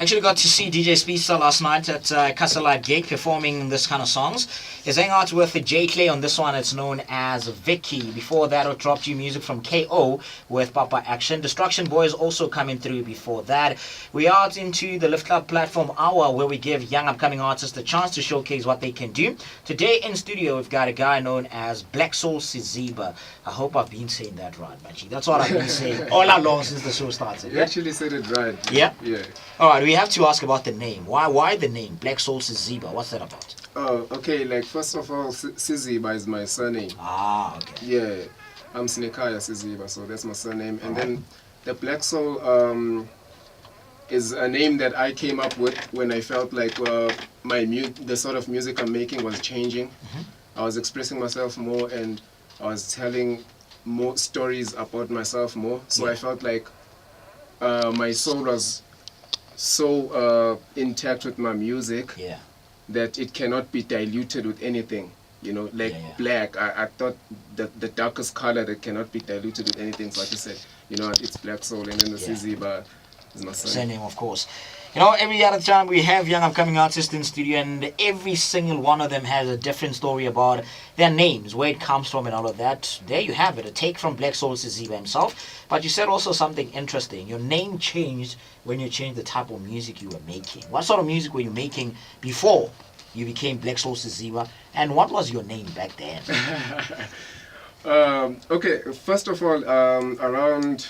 Actually got to see DJ Speedster last night at Castle Light Gig performing this kind of songs. He's hanging out with J Clay on this one. It's known as Vicky. Before that, I dropped you music from KO with Papa Action. Destruction Boys also coming through before that. We are into the Lift Club platform hour where we give young upcoming artists the chance to showcase what they can do. Today in studio, we've got a guy known as Blacksoul Siziba. I hope I've been saying that right, Machi. That's what I've been saying all along since the show started. You actually said it right. Yeah? Yeah. All right, we have to ask about the name. Why the name Blacksoul Siziba? What's that about? Oh, okay. Like, first of all, Siziba is my surname. Ah, okay. Yeah. I'm Snekaya Siziba, so that's my surname. And then the Black Soul is a name that I came up with when I felt like the sort of music I'm making was changing. I was expressing myself more and I was telling more stories about myself more. So I felt like my soul was so intact with my music that it cannot be diluted with anything. You know, like black. I thought that the darkest color that cannot be diluted with anything. So I just said, you know, it's Black Soul, and then the Siziba is my surname, of course. You know, every other time we have young upcoming artists in studio, and every single one of them has a different story about their names, where it comes from, and all of that. There you have it, a take from Blacksoul Siziba himself. But you said also something interesting. Your name changed when you changed the type of music you were making. What sort of music were you making before you became Blacksoul Siziba, and what was your name back then? Okay, first of all, around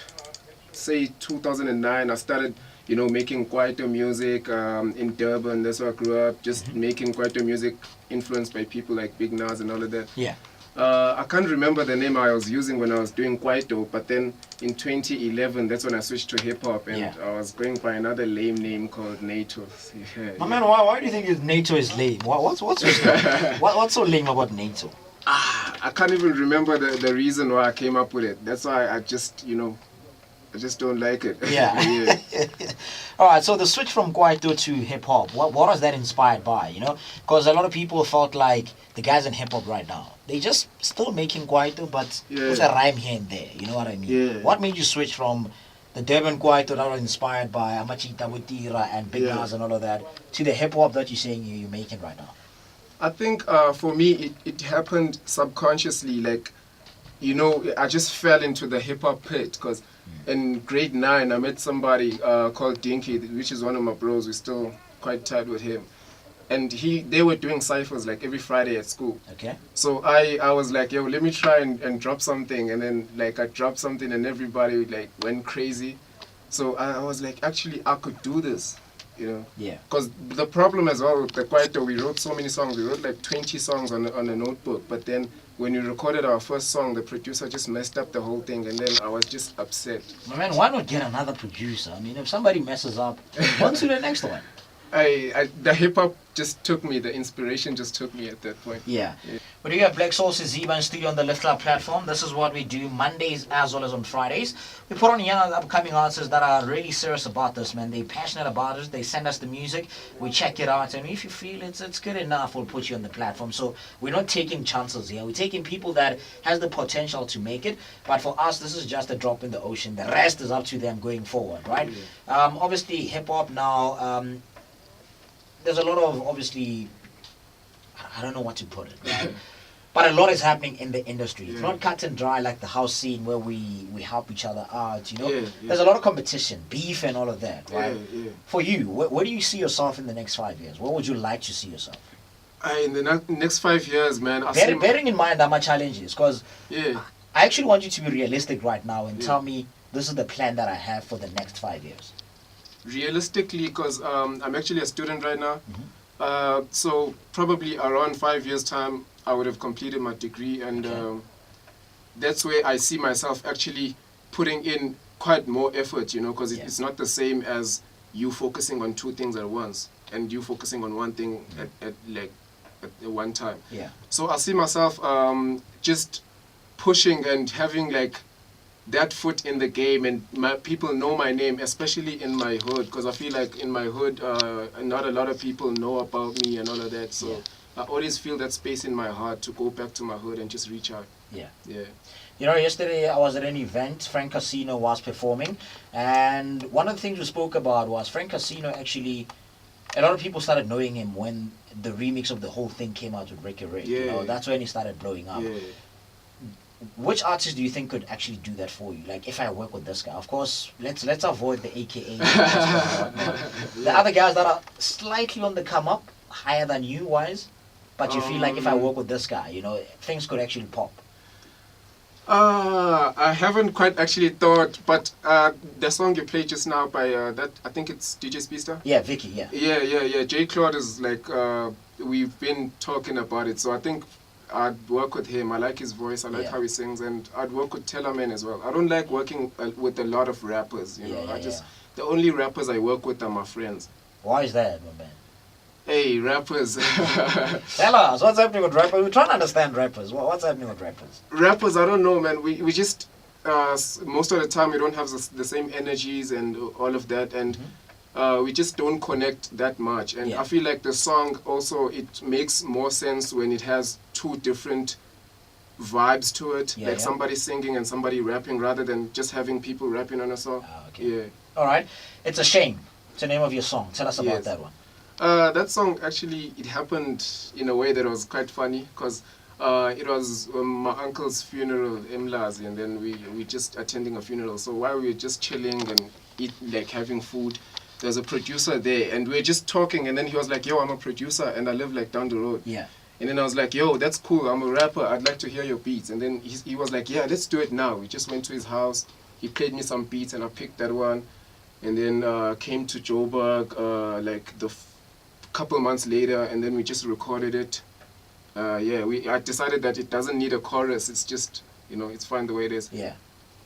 say 2009, I started, you know, making quieter music in Durban. That's where I grew up, just making quieter music influenced by people like Big Nas and all of that. Yeah. I can't remember the name I was using when I was doing Kwaito, but then in 2011, that's when I switched to hip-hop, and I was going by another lame name called NATO. My man, why do you think NATO is lame? What's so lame about NATO? I can't even remember the reason why I came up with it. That's why I just, you know, I just don't like it. Yeah. All right, so the switch from Kwaito to hip-hop, what was that inspired by, you know? Because a lot of people felt like the guys in hip-hop right now, they just still making Kwaito, but with a rhyme here and there, you know what I mean? Yeah. What made you switch from the Durban Kwaito that was inspired by Amachita Butira and Big Nas and all of that, to the hip-hop that you're saying you're making right now? I think for me, it happened subconsciously. Like, you know, I just fell into the hip-hop pit, because in grade 9, I met somebody called Dinky, which is one of my bros. We're still quite tight with him. And they were doing ciphers like every Friday at school. Okay. So I was like, yo, let me try and drop something. And then like I dropped something and everybody like went crazy. So I was like, actually, I could do this, you know? Yeah. Because the problem as well with the Kwaito, we wrote so many songs. We wrote like 20 songs on a notebook. But then when we recorded our first song, the producer just messed up the whole thing. And then I was just upset. My man, why not get another producer? I mean, if somebody messes up, on to the next one. The hip-hop just took me, the inspiration just took me at that point. Yeah. We do have Blacksoul Siziba in studio on the Lift Club platform. This is what we do Mondays as well as on Fridays. We put on young upcoming artists that are really serious about this, man. They're passionate about it. They send us the music. We check it out. And if you feel it's good enough, we'll put you on the platform. So we're not taking chances here. We're taking people that has the potential to make it. But for us, this is just a drop in the ocean. The rest is up to them going forward, right? Yeah. Obviously, hip-hop now... there's a lot of, obviously, I don't know what to put it, right? But a lot is happening in the industry. It's not cut and dry like the house scene where we help each other out, you know? There's a lot of competition, beef and all of that, right? For you, where do you see yourself in the next 5 years? Where would you like to see yourself? In the next 5 years, man. Bearing in mind that my challenge is, because I actually want you to be realistic right now and tell me this is the plan that I have for the next 5 years. Realistically, because I'm actually a student right now, so probably around 5 years' time, I would have completed my degree, and that's where I see myself actually putting in quite more effort, you know, because it's not the same as you focusing on 2 things at once and you focusing on one thing at one time. Yeah. So I see myself just pushing and having like that foot in the game, and people know my name, especially in my hood, because I feel like in my hood, not a lot of people know about me and all of that. So I always feel that space in my heart to go back to my hood and just reach out. Yeah. Yeah. You know, yesterday I was at an event. Frank Casino was performing, and one of the things we spoke about was Frank Casino actually. A lot of people started knowing him when the remix of the whole thing came out with Ricky Ray. Yeah. You know, that's when he started blowing up. Yeah. Which artist do you think could actually do that for you? Like, if I work with this guy, of course, let's avoid the AKA. The other guys that are slightly on the come up, higher than you wise, but you feel like if I work with this guy, you know, things could actually pop. I haven't quite actually thought, but the song you played just now by that, I think it's DJ Speedster. Yeah, Vicky. Yeah. Yeah. J. Claude is like we've been talking about it, so I think I'd work with him. I like his voice. I like how he sings, and I'd work with Tellerman as well. I don't like working with a lot of rappers. You know, the only rappers I work with are my friends. Why is that, my man? Hey, rappers. Tell us, what's happening with rappers? We're trying to understand rappers. What's happening with rappers? Rappers, I don't know, man. We just, most of the time, we don't have the same energies and all of that. And we just don't connect that much. And I feel like the song also, it makes more sense when it has two different vibes to it. Like somebody singing and somebody rapping rather than just having people rapping on a song. Okay. Yeah. All right. It's a Shame. It's the name of your song. Tell us about that one. That song actually, it happened in a way that was quite funny because it was my uncle's funeral, Mlazi, and then we just attending a funeral. So while we were just chilling and having food, there's a producer there and we were just talking, and then he was like, yo, I'm a producer and I live like down the road. Yeah. And then I was like, yo, that's cool, I'm a rapper, I'd like to hear your beats. And then he was like, yeah, let's do it now. We just went to his house, he played me some beats and I picked that one. And then came to Joburg like the couple months later, and then we just recorded it. I decided that it doesn't need a chorus, it's just, you know, it's fine the way it is. Yeah.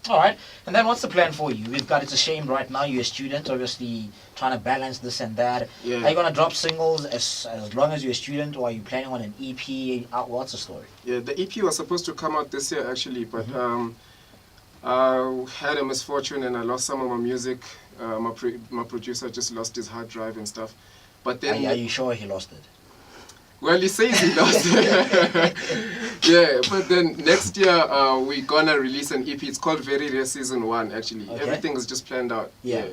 All right. And then what's the plan for you? We've got It's a Shame right now. You're a student, obviously trying to balance this and that. Yeah. Are you going to drop singles as long as you're a student, or are you planning on an EP? What's the story? Yeah, the EP was supposed to come out this year actually, but I had a misfortune and I lost some of my music. My producer just lost his hard drive and stuff. But then, are you sure he lost it? Well, he says he lost it. Yeah, but then next year we're gonna release an EP. It's called Very Rare Season 1 actually. Okay. Everything is just planned out. Yeah.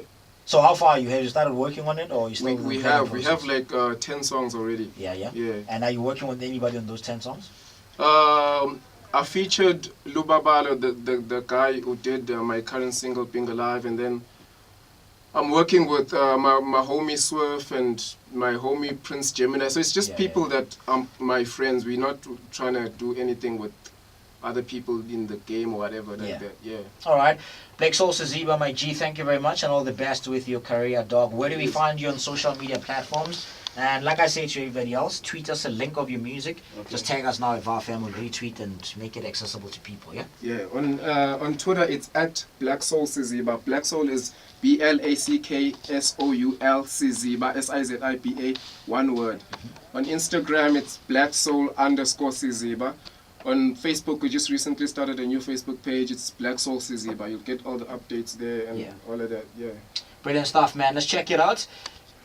So how far are you? Have you started working on it, or you still? We have like 10 songs already. Yeah. Yeah. And are you working with anybody on those 10 songs? I featured Lubabalo, the guy who did my current single Being Alive, and then I'm working with my homie Swerve and my homie Prince Gemini. So it's just people that are my friends. We're not trying to do anything with other people in the game or whatever like that. Yeah. All right. Blacksoul Siziba, my G, thank you very much and all the best with your career, dog. Where do we find you on social media platforms? And like I say to everybody else, tweet us a link of your music. Okay. Just tag us now at Vow FM. We'll retweet and make it accessible to people, yeah? Yeah, on Twitter it's at Blacksoul Siziba. Blacksoul is BLACKSOUL Siziba, SIZIBA, one word. On Instagram it's Blacksoul_Siziba. On Facebook we just recently started a new Facebook page. It's Blacksoul Siziba. You'll get all the updates there and all of that, Brilliant stuff, man. Let's check it out.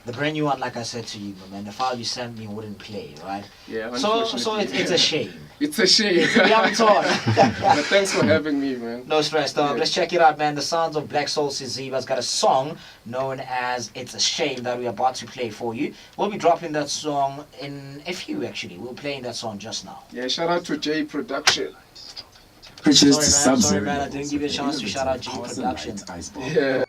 The brand new one, like I said to you, man, the file you sent me wouldn't play, right? Yeah, so it's a shame. It's a shame. We haven't talked. But thanks for having me, man. No stress, dog. Let's check it out, man. The sounds of Blacksoul Siziba's got a song known as It's a Shame that we're about to play for you. We'll be dropping that song in a few, actually. We're playing that song just now. Yeah, shout out to J Production. Sorry, man. I didn't give you a chance to shout out J Production. Yeah.